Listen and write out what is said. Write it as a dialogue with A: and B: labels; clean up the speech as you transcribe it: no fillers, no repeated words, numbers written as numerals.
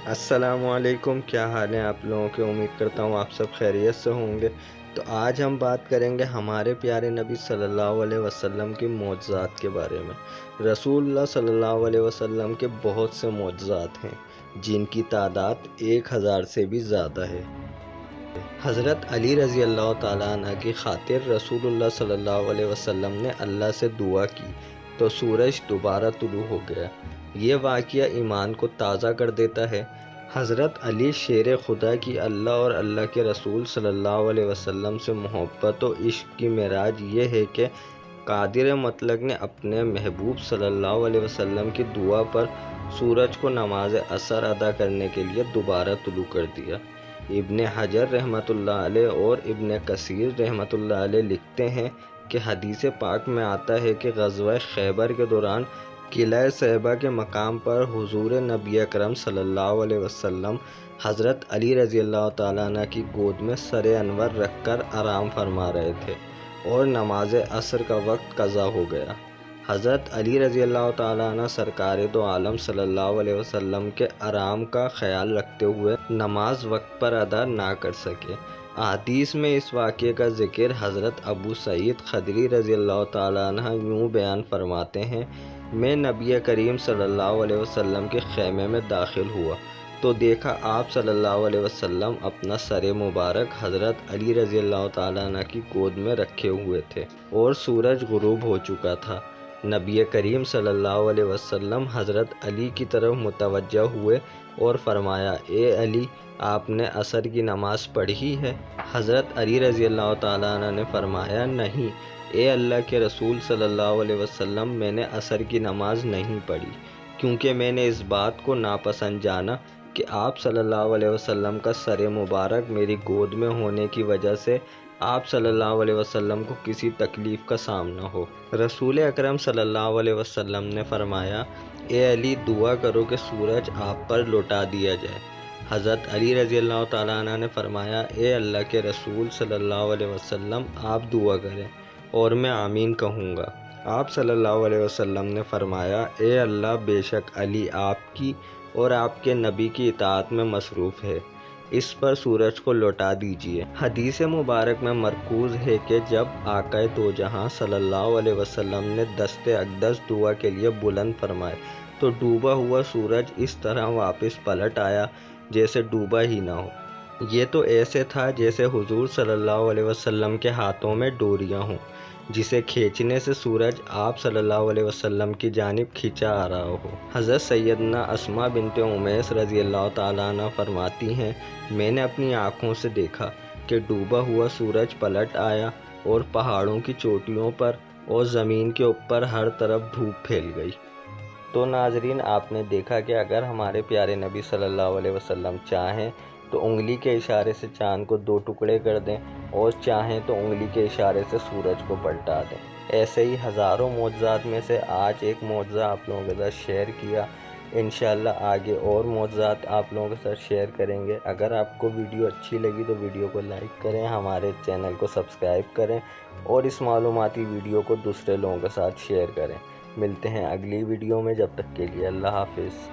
A: السلام علیکم، کیا حال ہیں آپ لوگوں کے؟ امید کرتا ہوں آپ سب خیریت سے ہوں گے۔ تو آج ہم بات کریں گے ہمارے پیارے نبی صلی اللہ علیہ وسلم کے معجزات کے بارے میں۔ رسول اللہ صلی اللہ علیہ وسلم کے بہت سے معجزات ہیں جن کی تعداد 1000 سے بھی زیادہ ہے۔ حضرت علی رضی اللہ تعالیٰ عنہ کی خاطر رسول اللہ صلی اللہ علیہ وسلم نے اللہ سے دعا کی تو سورج دوبارہ طلوع ہو گیا۔ یہ واقعہ ایمان کو تازہ کر دیتا ہے۔ حضرت علی شیر خدا کی اللہ اور اللہ کے رسول صلی اللہ علیہ وسلم سے محبت و عشق کی معراج یہ ہے کہ قادر مطلق نے اپنے محبوب صلی اللہ علیہ وسلم کی دعا پر سورج کو نماز عصر ادا کرنے کے لیے دوبارہ طلوع کر دیا۔ ابن حجر رحمۃ اللہ علیہ اور ابن کثیر رحمۃ اللہ علیہ لکھتے ہیں کہ حدیث پاک میں آتا ہے کہ غزوہ خیبر کے دوران قلعہ صیبہ کے مقام پر حضور نبی اکرم صلی اللہ علیہ وسلم حضرت علی رضی اللہ تعالیٰ عنہ کی گود میں سر انور رکھ کر آرام فرما رہے تھے اور نماز عصر کا وقت قضا ہو گیا۔ حضرت علی رضی اللہ تعالیٰ عنہ سرکار دو عالم صلی اللہ علیہ وسلم کے آرام کا خیال رکھتے ہوئے نماز وقت پر ادا نہ کر سکے۔ احادیث میں اس واقعے کا ذکر حضرت ابو سعید خدری رضی اللہ تعالیٰ عنہ یوں بیان فرماتے ہیں: میں نبی کریم صلی اللہ علیہ وسلم کے خیمے میں داخل ہوا تو دیکھا آپ صلی اللہ علیہ وسلم اپنا سر مبارک حضرت علی رضی اللہ تعالیٰ عنہ کی گود میں رکھے ہوئے تھے اور سورج غروب ہو چکا تھا۔ نبی کریم صلی اللہ علیہ وسلم حضرت علی کی طرف متوجہ ہوئے اور فرمایا: اے علی، آپ نے عصر کی نماز پڑھی ہے؟ حضرت علی رضی اللہ تعالیٰ عنہ نے فرمایا: نہیں، اے اللہ کے رسول صلی اللہ علیہ وسلم، میں نے عصر کی نماز نہیں پڑھی کیونکہ میں نے اس بات کو ناپسند جانا کہ آپ صلی اللہ علیہ وسلم کا سر مبارک میری گود میں ہونے کی وجہ سے آپ صلی اللہ علیہ وسلم کو کسی تکلیف کا سامنا ہو۔ رسول اکرم صلی اللہ علیہ وسلم نے فرمایا: اے علی، دعا کرو کہ سورج آپ پر لوٹا دیا جائے۔ حضرت علی رضی اللہ تعالیٰ عنہ نے فرمایا: اے اللہ کے رسول صلی اللہ علیہ وسلم، آپ دعا کریں اور میں آمین کہوں گا۔ آپ صلی اللہ علیہ وسلم نے فرمایا: اے اللہ، بے شک علی آپ کی اور آپ کے نبی کی اطاعت میں مصروف ہے، اس پر سورج کو لوٹا دیجیے۔ حدیث مبارک میں مرکوز ہے کہ جب آقا دو جہاں صلی اللہ علیہ وسلم نے دست اقدس دعا کے لیے بلند فرمائے تو ڈوبا ہوا سورج اس طرح واپس پلٹ آیا جیسے ڈوبا ہی نہ ہو۔ یہ تو ایسے تھا جیسے حضور صلی اللہ علیہ وسلم کے ہاتھوں میں ڈوریاں ہوں جسے کھینچنے سے سورج آپ صلی اللہ علیہ وسلم کی جانب کھینچا آ رہا ہو۔ حضرت سیدنا اسماء بنت امیس رضی اللہ تعالیٰ عنہ فرماتی ہیں: میں نے اپنی آنکھوں سے دیکھا کہ ڈوبا ہوا سورج پلٹ آیا اور پہاڑوں کی چوٹیوں پر اور زمین کے اوپر ہر طرف دھوپ پھیل گئی۔ تو ناظرین، آپ نے دیکھا کہ اگر ہمارے پیارے نبی صلی اللہ علیہ وسلم چاہیں تو انگلی کے اشارے سے چاند کو 2 ٹکڑے کر دیں اور چاہیں تو انگلی کے اشارے سے سورج کو پلٹا دیں۔ ایسے ہی ہزاروں معجزات میں سے آج ایک معجزہ آپ لوگوں کے ساتھ شیئر کیا۔ انشاءاللہ آگے اور معجزات آپ لوگوں کے ساتھ شیئر کریں گے۔ اگر آپ کو ویڈیو اچھی لگی تو ویڈیو کو لائک کریں، ہمارے چینل کو سبسکرائب کریں اور اس معلوماتی ویڈیو کو دوسرے لوگوں کے ساتھ شیئر کریں۔ ملتے ہیں اگلی ویڈیو میں، جب تک کے لیے اللہ حافظ۔